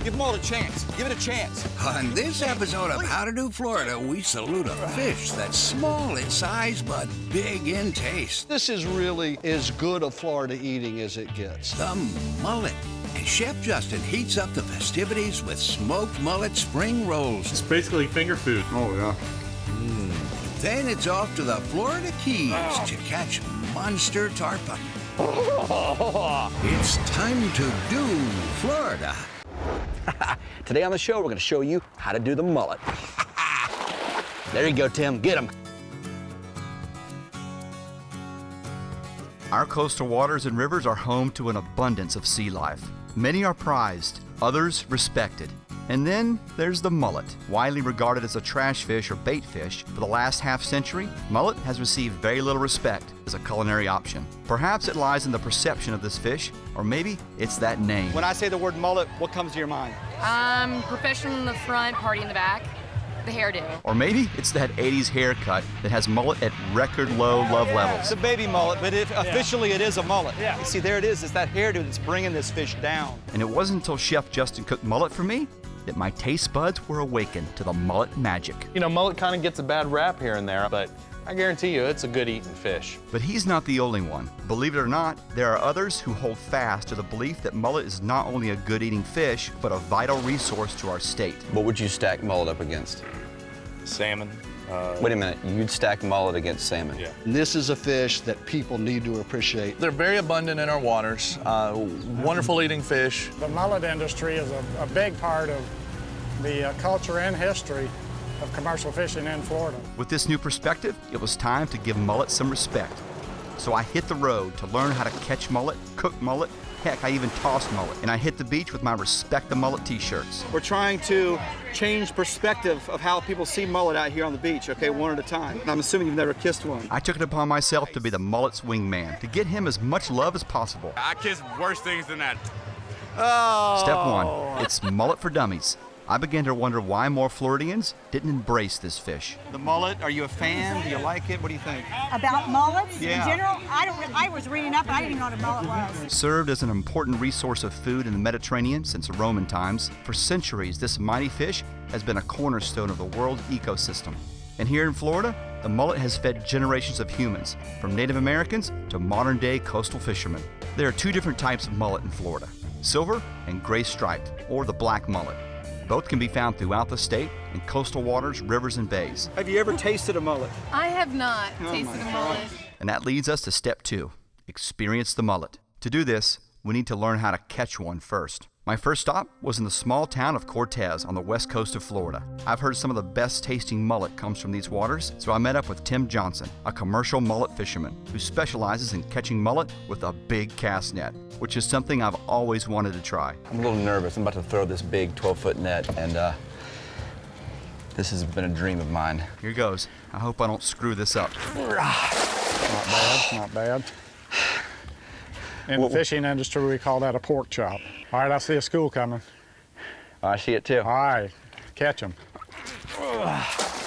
Give mullet a chance. Give it a chance. On this episode of How to Do Florida, we salute a fish that's small in size but big in taste. This is really as good a Florida eating as it gets. The mullet. And Chef Justin heats up the festivities with smoked mullet spring rolls. It's basically finger food. Oh, yeah. Then it's off to the Florida Keys to catch monster tarpon. It's time to do Florida. Today on the show, we're going to show you how to do the mullet. There you go, Tim. Get him. Our coastal waters and rivers are home to an abundance of sea life. Many are prized, others respected. And then there's the mullet. Widely regarded as a trash fish or bait fish, for the last half-century, mullet has received very little respect as a culinary option. Perhaps it lies in the perception of this fish, or maybe it's that name. When I say the word mullet, what comes to your mind? Professional in the front, party in the back. The hairdo. Or maybe it's that 80s haircut that has mullet at record low love levels. It's a baby mullet, but officially it is a mullet. Yeah. You see, there it is. It's that hairdo that's bringing this fish down. And it wasn't until Chef Justin cooked mullet for me that my taste buds were awakened to the mullet magic. You know, mullet kind of gets a bad rap here and there, but I guarantee you it's a good eating fish. But he's not the only one. Believe it or not, there are others who hold fast to the belief that mullet is not only a good eating fish, but a vital resource to our state. What would you stack mullet up against? Salmon. Wait a minute, you'd stack mullet against salmon? Yeah. And this is a fish that people need to appreciate. They're very abundant in our waters, wonderful eating fish. The mullet industry is a big part of the culture and history of commercial fishing in Florida. With this new perspective, it was time to give mullet some respect. So I hit the road to learn how to catch mullet, cook mullet, heck, I even tossed mullet. And I hit the beach with my Respect the Mullet t-shirts. We're trying to change perspective of how people see mullet out here on the beach, okay, one at a time. And I'm assuming you've never kissed one. I took it upon myself to be the mullet's wingman, to get him as much love as possible. I kiss worse things than that. Oh. Step one, it's mullet for dummies. I began to wonder why more Floridians didn't embrace this fish. The mullet, are you a fan? Do you like it? What do you think? About mullets Yeah. in general? I was reading up, but I didn't even know what a mullet was. Served as an important resource of food in the Mediterranean since Roman times, for centuries this mighty fish has been a cornerstone of the world ecosystem. And here in Florida, the mullet has fed generations of humans, from Native Americans to modern-day coastal fishermen. There are two different types of mullet in Florida, silver and gray striped, or the black mullet. Both can be found throughout the state in coastal waters, rivers, and bays. Have you ever tasted a mullet? I have not tasted a mullet. And that leads us to step two, experience the mullet. To do this, we need to learn how to catch one first. My first stop was in the small town of Cortez on the west coast of Florida. I've heard some of the best tasting mullet comes from these waters, so I met up with Tim Johnson, a commercial mullet fisherman who specializes in catching mullet with a big cast net, which is something I've always wanted to try. I'm a little nervous. I'm about to throw this big 12-foot net, and this has been a dream of mine. Here goes. I hope I don't screw this up. Not bad, not bad. In the fishing industry, we call that a pork chop. All right, I see a school coming. I see it too. All right, catch them.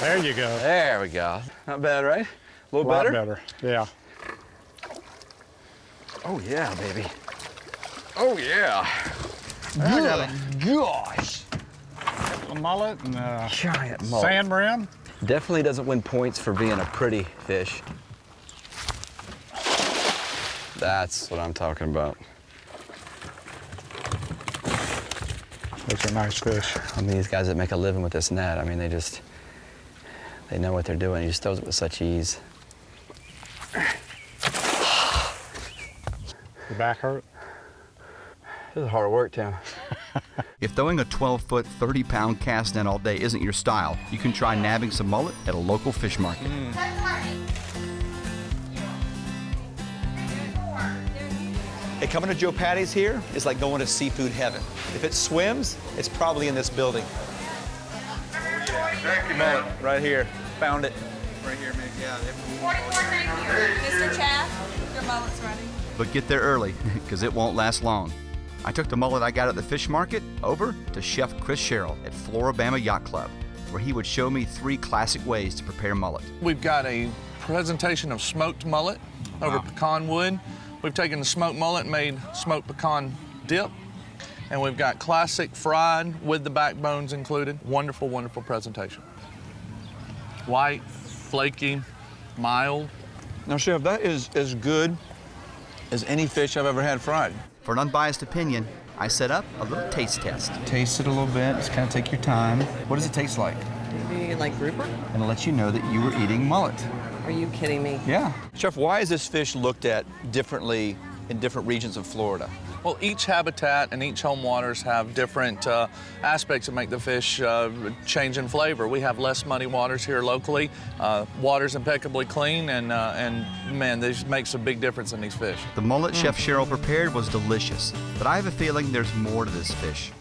There you go. There we go. Not bad, right? A little lot better? better, yeah. Oh yeah, baby. Oh yeah. I got a Gosh. mullet and a Giant mullet. sand brim. Definitely doesn't win points for being a pretty fish. That's what I'm talking about. Those are nice fish. I mean, these guys that make a living with this net, I mean, they know what they're doing. He just throws it with such ease. Your back hurt? This is hard work, Tim. If throwing a 12-foot, 30-pound cast net all day isn't your style, you can try nabbing some mullet at a local fish market. Hey, coming to Joe Patty's here is like going to seafood heaven. If it swims, it's probably in this building. Mullet, right here. Found it. Right here, man. Yeah. Mr. Chaff, your mullet's ready. But get there early, because it won't last long. I took the mullet I got at the fish market over to Chef Chris Sherrill at Floribama Yacht Club, where he would show me 3 classic ways to prepare mullet. We've got a presentation of smoked mullet over pecan wood. We've taken the smoked mullet and made smoked pecan dip. And we've got classic fried with the backbones included. Wonderful, wonderful presentation. White, flaky, mild. Now, Chef, that is as good as any fish I've ever had fried. For an unbiased opinion, I set up a little taste test. Taste it a little bit, just kind of take your time. What does it taste like? Maybe like grouper? And I'll let you know that you were eating mullet. Are you kidding me? Yeah. Chef, why is this fish looked at differently in different regions of Florida? Well, each habitat and each home waters have different aspects that make the fish change in flavor. We have less muddy waters here locally. Water's impeccably clean, and man, this makes a big difference in these fish. The mullet Chef Cheryl prepared was delicious, but I have a feeling there's more to this fish.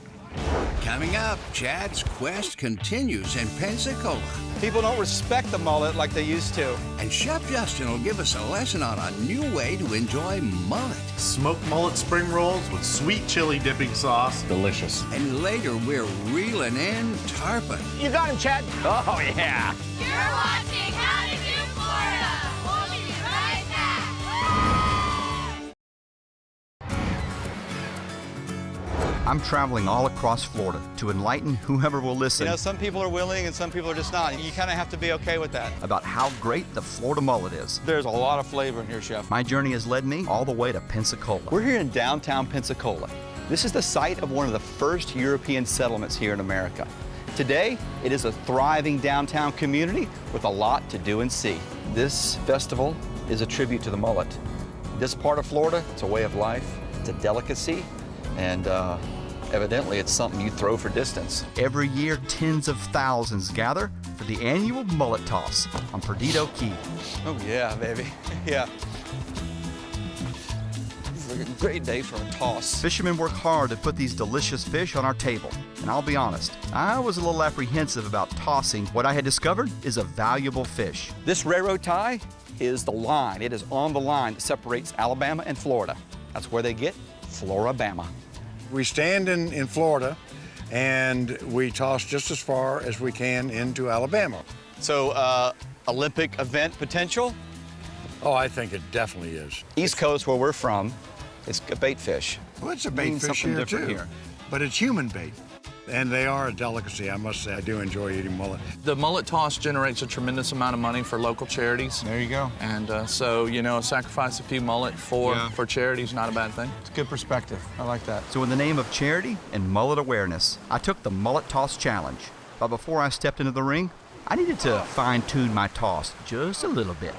Coming up, Chad's quest continues in Pensacola. People don't respect the mullet like they used to. And Chef Justin will give us a lesson on a new way to enjoy mullet. Smoked mullet spring rolls with sweet chili dipping sauce. Delicious. And later, we're reeling in tarpon. You got him, Chad. Oh, yeah. You're watching How to Do Florida. We'll be right back. I'm traveling all across Florida to enlighten whoever will listen. You know, some people are willing and some people are just not. You kind of have to be okay with that. About how great the Florida mullet is. There's a lot of flavor in here, Chef. My journey has led me all the way to Pensacola. We're here in downtown Pensacola. This is the site of one of the first European settlements here in America. Today, it is a thriving downtown community with a lot to do and see. This festival is a tribute to the mullet. This part of Florida, it's a way of life, it's a delicacy, and evidently it's something you throw for distance. Every year, tens of thousands gather for the annual mullet toss on Perdido Key. Oh yeah, baby, yeah. It's a great day for a toss. Fishermen work hard to put these delicious fish on our table. And I'll be honest, I was a little apprehensive about tossing what I had discovered is a valuable fish. This railroad tie is the line. It is on the line that separates Alabama and Florida. That's where they get Floribama. We stand in Florida, and we toss just as far as we can into Alabama. So, Olympic event potential? Oh, I think it definitely is. East Coast, where we're from, it's a bait fish. Well, it's a bait fish something here, different too. here. But it's human bait. And they are a delicacy, I must say. I do enjoy eating mullet. The mullet toss generates a tremendous amount of money for local charities. There you go. And so, you know, sacrifice a few mullet for charity is not a bad thing. It's a good perspective. I like that. So in the name of charity and mullet awareness, I took the mullet toss challenge. But before I stepped into the ring, I needed to fine-tune my toss just a little bit.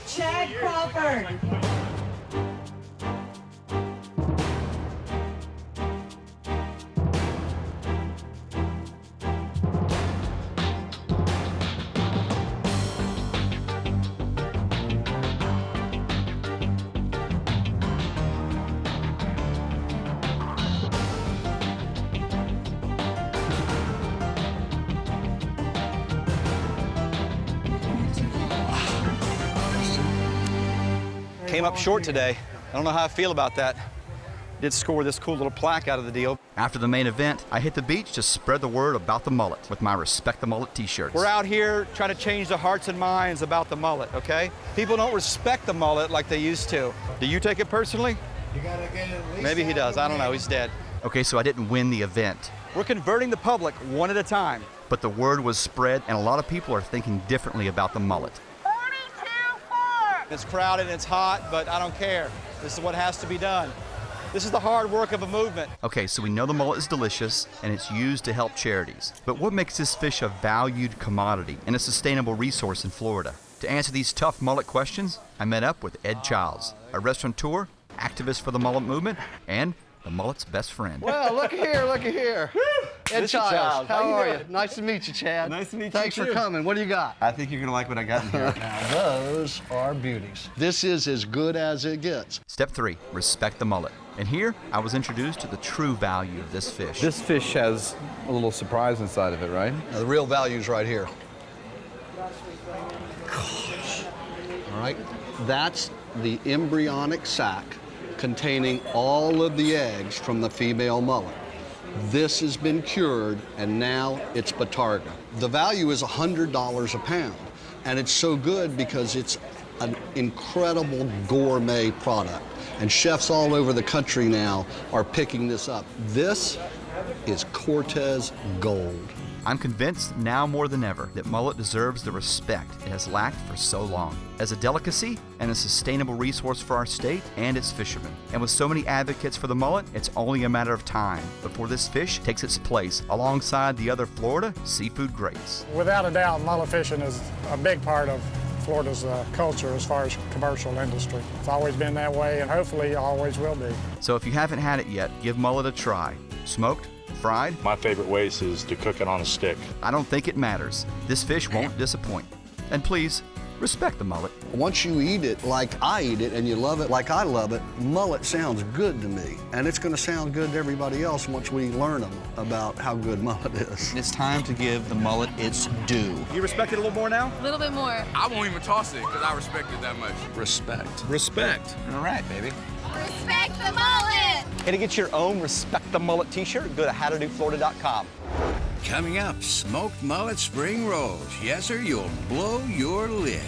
Chad Crawford. Came up short today. I don't know how I feel about that. Did score this cool little plaque out of the deal. After the main event, I hit the beach to spread the word about the mullet with my Respect the Mullet t-shirts. We're out here trying to change the hearts and minds about the mullet, okay? People don't respect the mullet like they used to. Do you take it personally? You gotta get at least Maybe he does. I don't know. He's dead. Okay, so I didn't win the event. We're converting the public one at a time. But the word was spread, and a lot of people are thinking differently about the mullet. It's crowded and it's hot, but I don't care. This is what has to be done. This is the hard work of a movement. Okay, so we know the mullet is delicious and it's used to help charities. But what makes this fish a valued commodity and a sustainable resource in Florida? To answer these tough mullet questions, I met up with Ed Childs, a restaurateur, activist for the mullet movement, and the mullet's best friend. Well, look here, look here. Ed Childs, how are you? Nice to meet you, Chad. Nice to meet you, Thanks for coming. What do you got? I think you're gonna like what I got in here. Now, those are beauties. This is as good as it gets. Step 3, respect the mullet. And here, I was introduced to the true value of this fish. This fish has a little surprise inside of it, right? Now, the real value's right here. Gosh. All right, that's the embryonic sac containing all of the eggs from the female mullet. This has been cured, and now it's Batarga. The value is $100 a pound, and it's so good because it's an incredible gourmet product. And chefs all over the country now are picking this up. This is Cortez gold. I'm convinced now more than ever that mullet deserves the respect it has lacked for so long. As a delicacy and a sustainable resource for our state and its fishermen. And with so many advocates for the mullet, it's only a matter of time before this fish takes its place alongside the other Florida seafood greats. Without a doubt, mullet fishing is a big part of Florida's culture as far as commercial industry. It's always been that way and hopefully always will be. So if you haven't had it yet, give mullet a try. Smoked, fried. My favorite ways is to cook it on a stick. I don't think it matters. This fish won't disappoint. And please, respect the mullet. Once you eat it like I eat it and you love it like I love it, mullet sounds good to me. And it's going to sound good to everybody else once we learn about how good mullet is. It's time to give the mullet its due. You respect it a little more now? A little bit more. I won't even toss it because I respect it that much. Respect. Respect. All right, baby. Respect the mullet. And to get your own Respect the Mullet t-shirt, go to howtodoflorida.com. Coming up, smoked mullet spring rolls. Yes, sir, you'll blow your lid.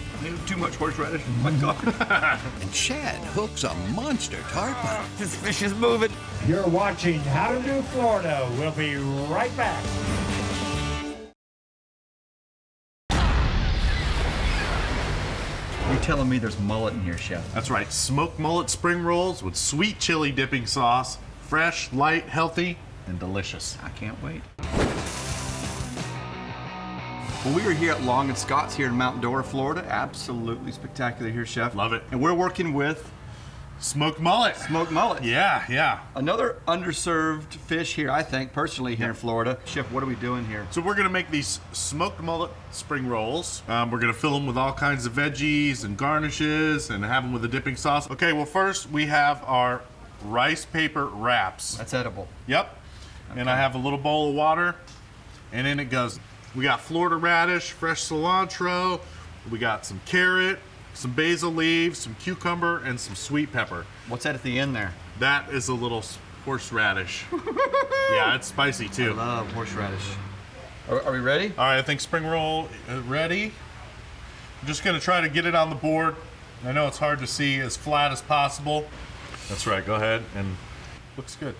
Too much horseradish. Oh my God. And Chad hooks a monster tarpon. This fish is moving. You're watching How to Do Florida. We'll be right back. You're telling me there's mullet in here, Chef? That's right. Smoked mullet spring rolls with sweet chili dipping sauce. Fresh, light, healthy, and delicious. I can't wait. Well, we are here at Long and Scott's here in Mount Dora, Florida. Absolutely spectacular here, Chef. Love it. And we're working with smoked mullet. Smoked mullet. Yeah, yeah. Another underserved fish here, I think, personally, here in Florida. Chef, what are we doing here? So we're gonna make these smoked mullet spring rolls. We're gonna fill them with all kinds of veggies and garnishes and have them with a dipping sauce. Okay, well first we have our rice paper wraps. That's edible. Yep. Okay. And I have a little bowl of water, and in it goes. We got Florida radish, fresh cilantro, we got some carrot, some basil leaves, some cucumber, and some sweet pepper. What's that at the end there? That is a little horseradish. Yeah, it's spicy too. I love horseradish. Are we ready? All right, I think spring roll ready. I'm just gonna try to get it on the board. I know it's hard to see, as flat as possible. That's right, go ahead, and looks good.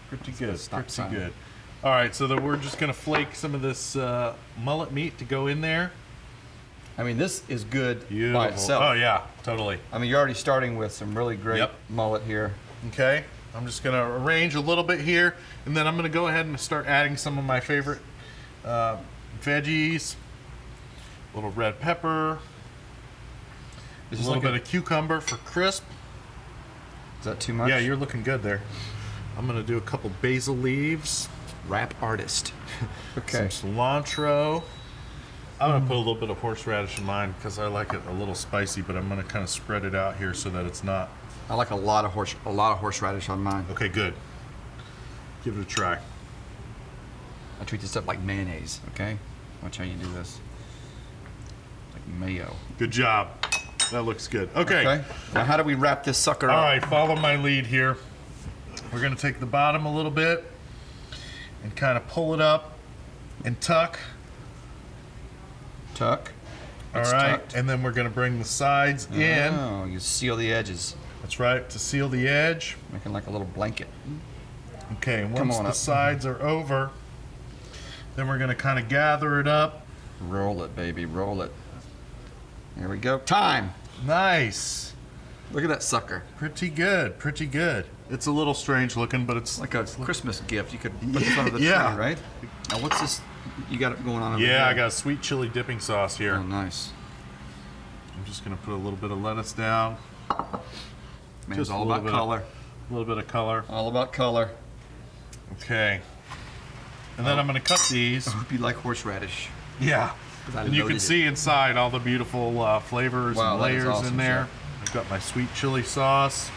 Pretty good, pretty good. All right, so then we're just gonna flake some of this mullet meat to go in there. I mean, this is good Beautiful. by itself. Oh yeah, totally. I mean, you're already starting with some really great mullet here. Okay, I'm just gonna arrange a little bit here, and then I'm gonna go ahead and start adding some of my favorite veggies. A little red pepper. A little bit of cucumber for crisp. Is that too much? Yeah, you're looking good there. I'm gonna do a couple basil leaves. Rap artist. Okay. Some cilantro. I'm gonna put a little bit of horseradish in mine because I like it a little spicy, but I'm gonna kind of spread it out here so that it's not. I like a lot of horseradish on mine. Okay, good. Give it a try. I treat this up like mayonnaise. Okay. Watch how you do this. Like mayo. Good job. That looks good. Okay. Now, how do we wrap this sucker up? All right, follow my lead here. We're gonna take the bottom a little bit and kind of pull it up and tuck. Tuck. All right, and then we're gonna bring the sides in. Oh, you seal the edges. That's right, to seal the edge. Making like a little blanket. Okay, and once the sides are over, then we're gonna kind of gather it up. Roll it, baby, roll it. Here we go. Time. Nice. Look at that sucker. Pretty good, pretty good. It's a little strange looking, but it's like a Christmas gift. You could put this under the tree, right? Now, what's this? You got it going on over here? Yeah, I got a sweet chili dipping sauce here. Oh, nice. I'm just gonna put a little bit of lettuce down. Man, it's all about color. A little bit of color. All about color. Okay. And then I'm gonna cut these. I hope you like horseradish. Yeah. And you can see inside all the beautiful flavors and layers in there. I've got my sweet chili sauce.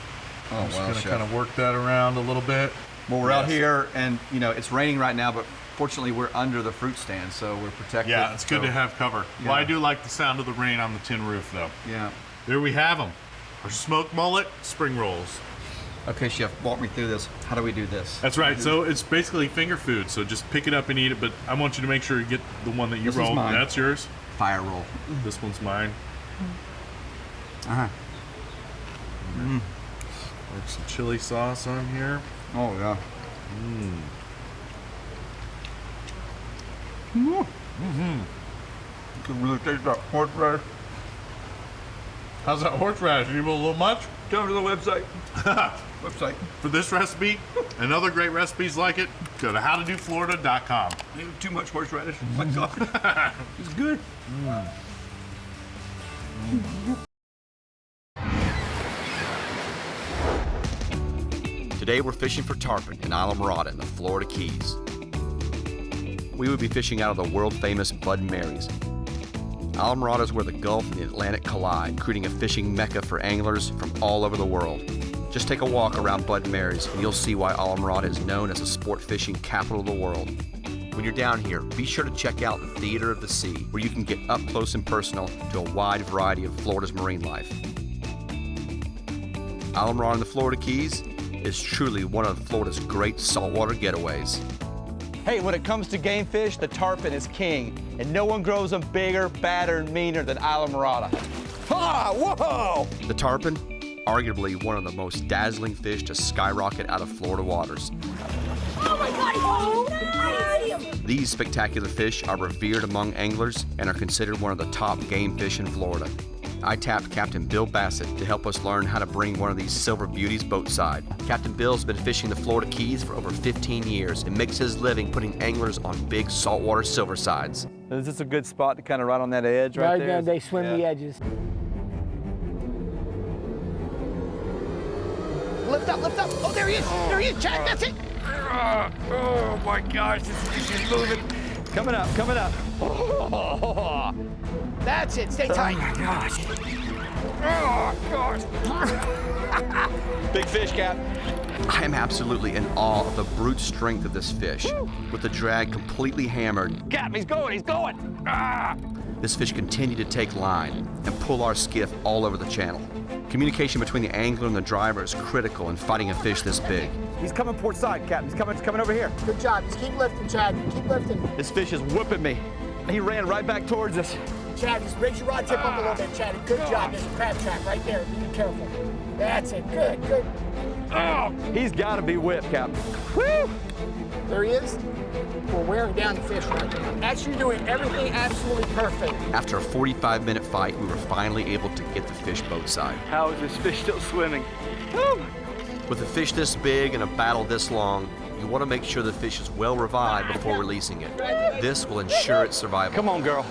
I'm just gonna kind of work that around a little bit. Well, we're out here, and you know it's raining right now, but fortunately we're under the fruit stand, so we're protected. Yeah, it's good to have cover. Yeah. Well, I do like the sound of the rain on the tin roof, though. Yeah. There we have them. Our smoked mullet spring rolls. Okay, Chef, walk me through this. How do we do this? That's right. So it's basically finger food. So just pick it up and eat it. But I want you to make sure you get the one that you rolled. That's yours. Fire roll. This one's mine. Like some chili sauce on here. Oh, yeah. Mm. You can really taste that horseradish. How's that horseradish? You a little much? Go to the website. For this recipe and other great recipes like it, go to howtodoflorida.com. Too much horseradish. My God. It's good. Today we're fishing for tarpon in Islamorada in the Florida Keys. We would be fishing out of the world-famous Bud and Mary's. Islamorada is where the Gulf and the Atlantic collide, creating a fishing mecca for anglers from all over the world. Just take a walk around Bud and Mary's and you'll see why Islamorada is known as a sport fishing capital of the world. When you're down here, be sure to check out the Theater of the Sea, where you can get up close and personal to a wide variety of Florida's marine life. Islamorada in the Florida Keys is truly one of Florida's great saltwater getaways. Hey, when it comes to game fish, the tarpon is king, and no one grows them bigger, badder, and meaner than Islamorada. Ha! Whoa! The tarpon, arguably one of the most dazzling fish to skyrocket out of Florida waters. Oh my God! Oh, I see him! These spectacular fish are revered among anglers and are considered one of the top game fish in Florida. I tapped Captain Bill Bassett to help us learn how to bring one of these silver beauties boatside. Captain Bill's been fishing the Florida Keys for over 15 years and makes his living putting anglers on big saltwater silver sides. Is this a good spot to kind of right on that edge right there? Right there, they swim the edges. Lift up, lift up. Oh, there he is. There he is, Chad. That's it. Oh, my gosh. This fish is moving. Coming up, coming up. Oh, That's it, stay tight. oh my gosh. Oh, gosh. Big fish, Cap. I am absolutely in awe of the brute strength of this fish. With the drag completely hammered, Cap, he's going, he's going. Ah. this fish continued to take line and pull our skiff all over the channel. Communication between the angler and the driver is critical in fighting a fish this big. He's coming port side, Cap. He's coming over here. Good job, just keep lifting, Chad, keep lifting. This fish is whipping me. He ran right back towards us. Chad, just raise your rod tip up a little bit, Chad. Good job, there's a crab trap right there, be careful. That's it, good, good. Oh, he's got to be whipped, Cap. Woo! There he is. We're wearing down the fish right now. Actually doing everything absolutely perfect. After a 45-minute fight, we were finally able to get the fish boatside. How is this fish still swimming? Woo! With a fish this big and a battle this long, you want to make sure the fish is well revived before releasing it. This will ensure its survival. Come on, girl.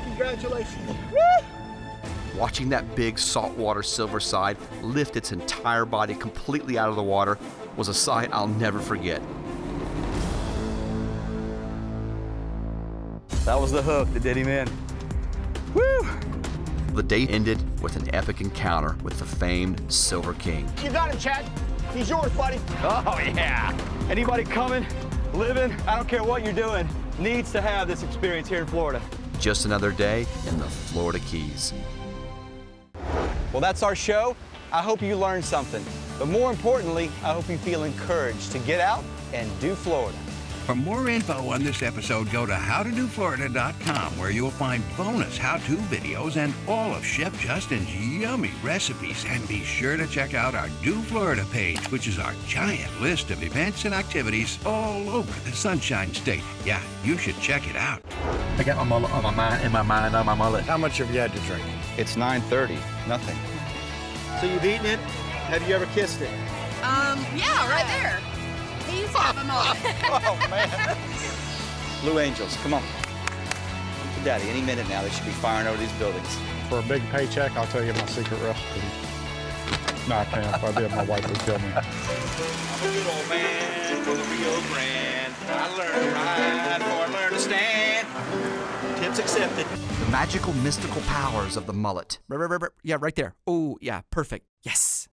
Congratulations. Watching that big saltwater silver side lift its entire body completely out of the water was a sight I'll never forget. That was the hook that did him in. Woo! The day ended with an epic encounter with the famed Silver King. You got him, Chad. He's yours, buddy. Oh, yeah. Anybody coming, living, I don't care what you're doing, needs to have this experience here in Florida. Just another day in the Florida Keys. Well, that's our show. I hope you learned something. But more importantly, I hope you feel encouraged to get out and do Florida. For more info on this episode, go to howtodoflorida.com, where you'll find bonus how-to videos and all of Chef Justin's yummy recipes. And be sure to check out our Do Florida page, which is our giant list of events and activities all over the Sunshine State. Yeah, you should check it out. I got my mullet on my mind, in my mind on my mullet. How much have you had to drink? It's 9:30, nothing. So you've eaten it? Have you ever kissed it? Yeah, right there. He used to have a mullet. Oh, man. Blue Angels, come on. Come to Daddy. Any minute now, they should be firing over these buildings. For a big paycheck, I'll tell you my secret recipe. No, I can't. If I did, my wife would kill me. I'm a good old man for the Rio Grande. I learned to ride before I learned to stand. Tips accepted. The magical, mystical powers of the mullet. Yeah, right there. Oh, yeah, perfect. Yes.